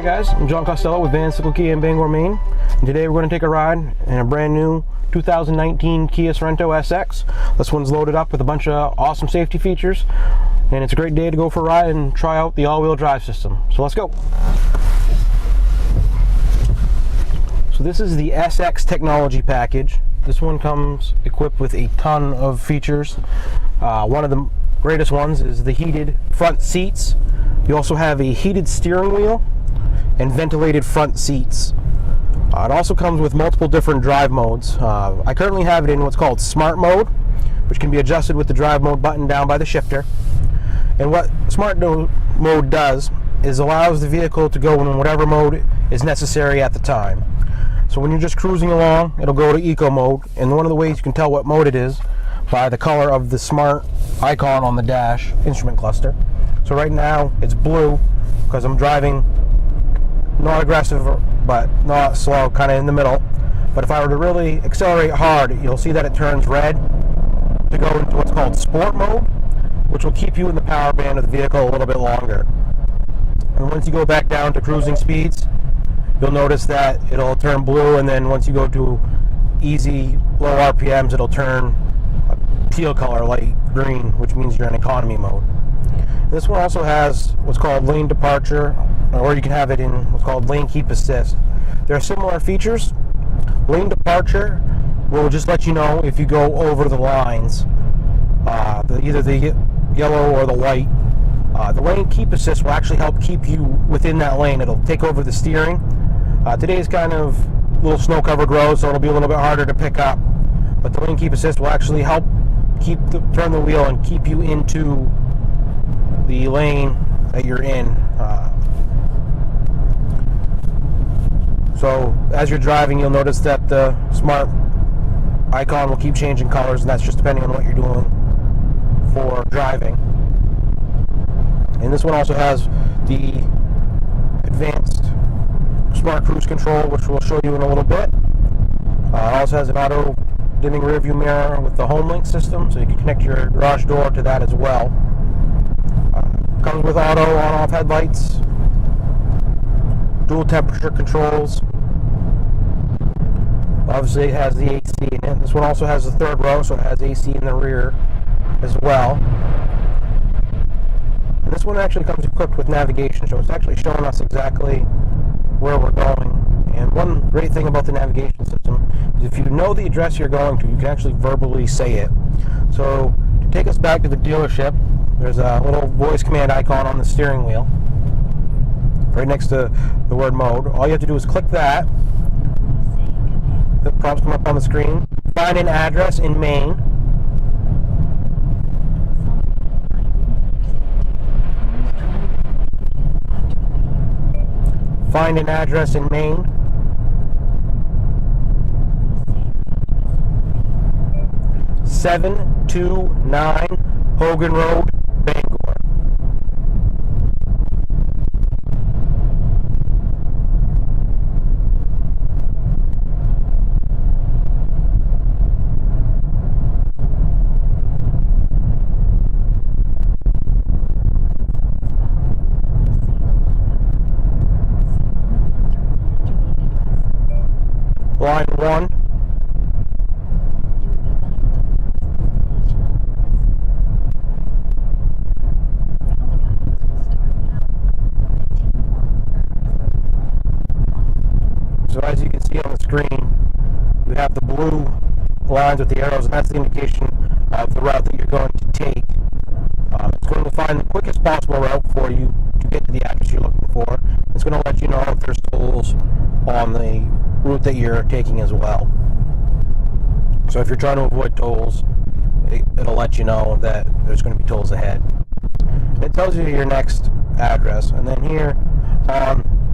guys, I'm John Costello with Kia in Bangor, Maine. And today we're going to take a ride in a brand new 2019 Kia Sorento SX. This one's loaded up with a bunch of awesome safety features, and it's a great day to go for a ride and try out the all-wheel drive system. So let's go. So this is the SX technology package. This one comes equipped with a ton of features. One of the greatest ones is the heated front seats. You also have a heated steering wheel and ventilated front seats. It also comes with multiple different drive modes. I currently have it in what's called Smart Mode, which can be adjusted with the drive mode button down by the shifter. And what Smart Mode does is allows the vehicle to go in whatever mode is necessary at the time. So when you're just cruising along, it'll go to Eco Mode, and one of the ways you can tell what mode it is by the color of the Smart icon on the dash instrument cluster. So right now it's blue because I'm driving not aggressive but not slow, kind of in the middle. But if I were to really accelerate hard, you'll see that it turns red to go into what's called Sport Mode, which will keep you in the power band of the vehicle a little bit longer. And once you go back down to cruising speeds, you'll notice that it'll turn blue, and then once you go to easy, low RPMs, it'll turn a teal color, light green, which means you're in economy mode. This one also has what's called lane departure, or you can have it in what's called lane keep assist. There are similar features. Lane departure will just let you know if you go over the lines, either the yellow or the white. The lane keep assist will actually help keep you within that lane. It'll take over the steering. Today's kind of a little snow-covered road, so it'll be a little bit harder to pick up. But the lane keep assist will actually help turn the wheel and keep you into the lane that you're in. So as you're driving, you'll notice that the Smart icon will keep changing colors, and that's just depending on what you're doing for driving. And this one also has the advanced Smart Cruise Control, which we'll show you in a little bit. It also has an auto dimming rear view mirror with the HomeLink system, so you can connect your garage door to that as well. Comes with auto on-off headlights, dual temperature controls. Obviously it has the AC in it. This one also has the third row, so it has AC in the rear as well. And this one actually comes equipped with navigation, so it's actually showing us exactly where we're going. And one great thing about the navigation system is if you know the address you're going to, you can actually verbally say it. So to take us back to the dealership, there's a little voice command icon on the steering wheel right next to the word mode. All you have to do is click that. The prompts come up on the screen. Find an address in Maine. Find an address in Maine. (729) Hogan Road, Bangor. Line 1. So as you can see on the screen, you have the blue lines with the arrows, and that's the indication of the route that you're going to take. It's going to find the quickest possible route for you to get to the address you're looking for. It's going to let you know if there's tolls on the route that you're taking as well. So if you're trying to avoid tolls, it'll let you know that there's going to be tolls ahead. And it tells you your next address, and then here,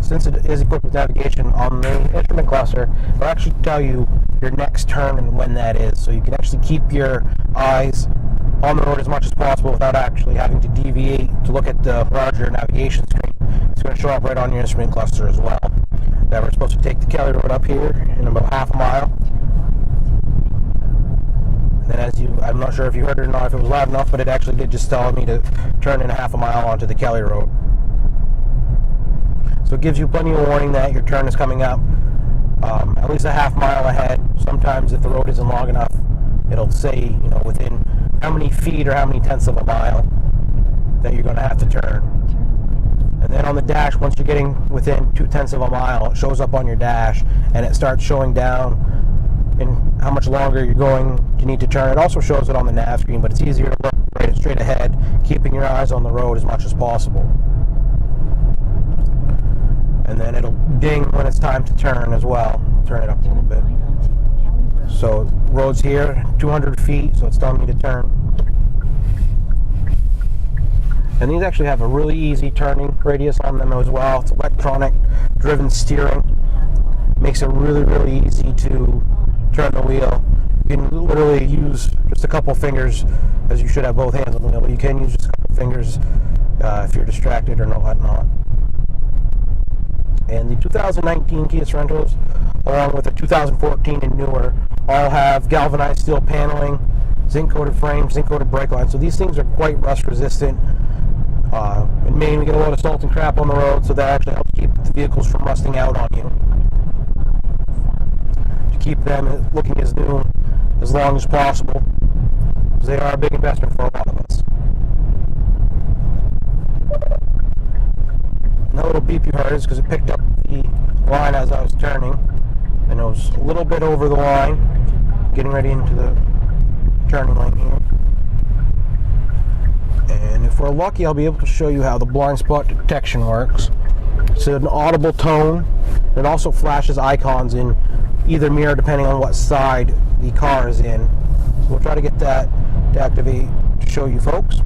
since it is equipped with navigation on the instrument cluster, it'll actually tell you your next turn and when that is, so you can actually keep your eyes on the road as much as possible without actually having to deviate to look at the larger navigation screen. It's going to show up right on your instrument cluster as well. That we're supposed to take the Kelly Road up here in about half a mile. And then I'm not sure if you heard it or not, if it was loud enough, but it actually did just tell me to turn in half a mile onto the Kelly Road. So it gives you plenty of warning that your turn is coming up at least a half mile ahead. Sometimes if the road isn't long enough, it'll say, within how many feet or how many tenths of a mile that you're going to have to turn. And then on the dash, once you're getting within 2/10 of a mile, it shows up on your dash and it starts showing down in how much longer you're going, you need to turn. It also shows it on the nav screen, but it's easier to look right straight ahead, keeping your eyes on the road as much as possible. And then it'll ding when it's time to turn as well. Turn it up a little bit. So road's here, 200 feet, so it's telling me to turn. And these actually have a really easy turning radius on them as well. It's electronic driven steering. Makes it really, really easy to turn the wheel. You can literally use just a couple fingers, as you should have both hands on the wheel, but you can use just a couple fingers if you're distracted or whatnot. And the 2019 Kia Sorentos, along with the 2014 and newer, all have galvanized steel paneling, zinc-coated frames, zinc-coated brake lines. So these things are quite rust-resistant. In Maine, we get a lot of salt and crap on the road, so that actually helps keep the vehicles from rusting out on you. To keep them looking as new as long as possible, because they are a big investment for a lot of us. And that little beep you heard is because it picked up the line as I was turning, and it was a little bit over the line, getting ready into the turning lane here. And if we're lucky, I'll be able to show you how the blind spot detection works. It's an audible tone. It also flashes icons in either mirror depending on what side the car is in. So we'll try to get that to activate to show you folks.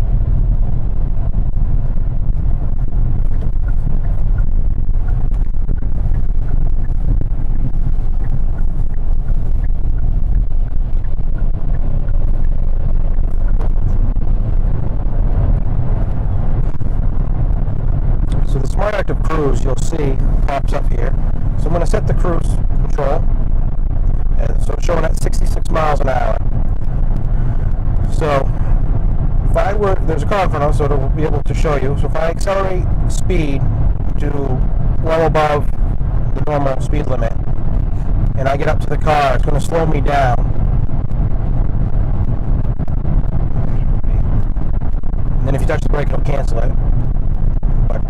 So the Smart Active Cruise, you'll see, pops up here. So I'm going to set the cruise control, and so it's showing at 66 miles an hour. So if I were, there's a car in front of us, so it'll be able to show you. So if I accelerate speed to well above the normal speed limit, and I get up to the car, it's going to slow me down. And then if you touch the brake, it'll cancel it. But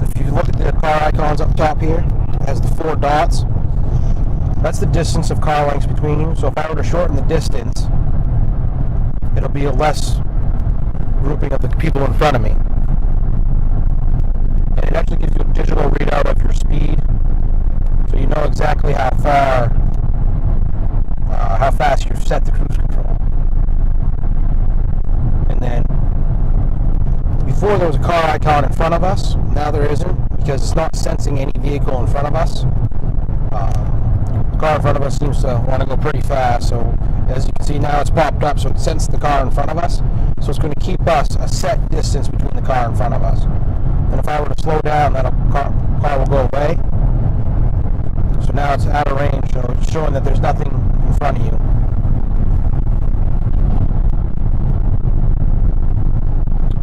if you look at the car icons up top here, it has the 4 dots. That's the distance of car lengths between you. So if I were to shorten the distance, it'll be a less grouping of the people in front of me. And it actually gives you a digital readout of your speed, so you know exactly how fast you've set the cruise control. And then before there was a car icon in front of us, now there isn't, because it's not sensing any vehicle in front of us. The car in front of us seems to want to go pretty fast, so as you can see now it's popped up, so it sensed the car in front of us, so it's going to keep us a set distance between the car in front of us. And if I were to slow down, that car will go away. So now it's out of range, so it's showing that there's nothing in front of you.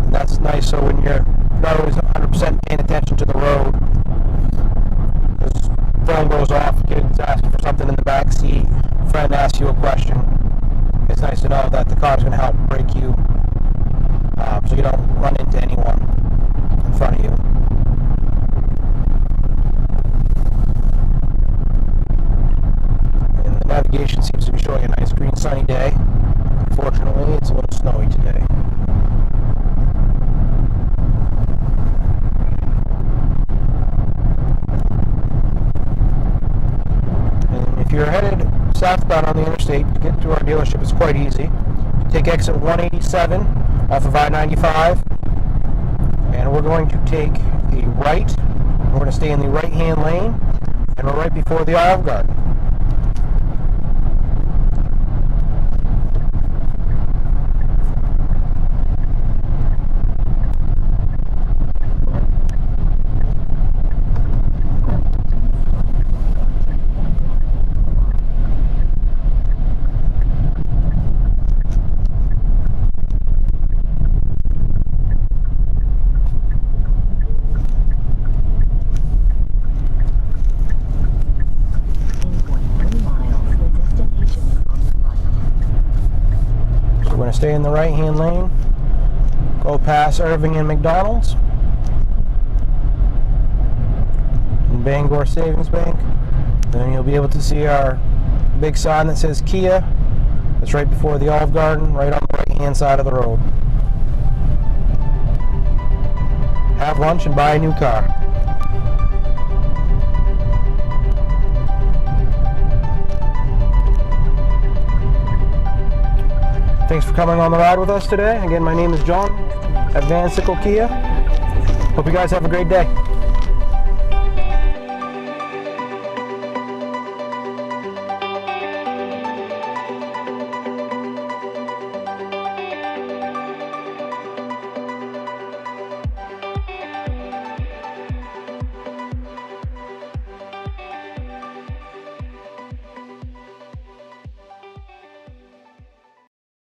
And that's nice, so when you're not always 100% paying attention to the road, because phone goes off, kids ask you for something in the back seat, friend asks you a question, it's nice to know that the car is going to help brake you, so you don't run into anyone in front of you. And the navigation seems to be showing a nice green sunny day. Unfortunately, it's a little snowy today. And if you're headed southbound on the interstate, to get to our dealership is quite easy. Take exit 187 off of I-95, and we're going to take a right. We're going to stay in the right-hand lane, and we're right before the Olive Garden. Stay in the right-hand lane. Go past Irving and McDonald's. And Bangor Savings Bank. Then you'll be able to see our big sign that says Kia. It's right before the Olive Garden, right on the right-hand side of the road. Have lunch and buy a new car. Thanks for coming on the ride with us today. Again, my name is John at Van Sickle Kia. Hope you guys have a great day.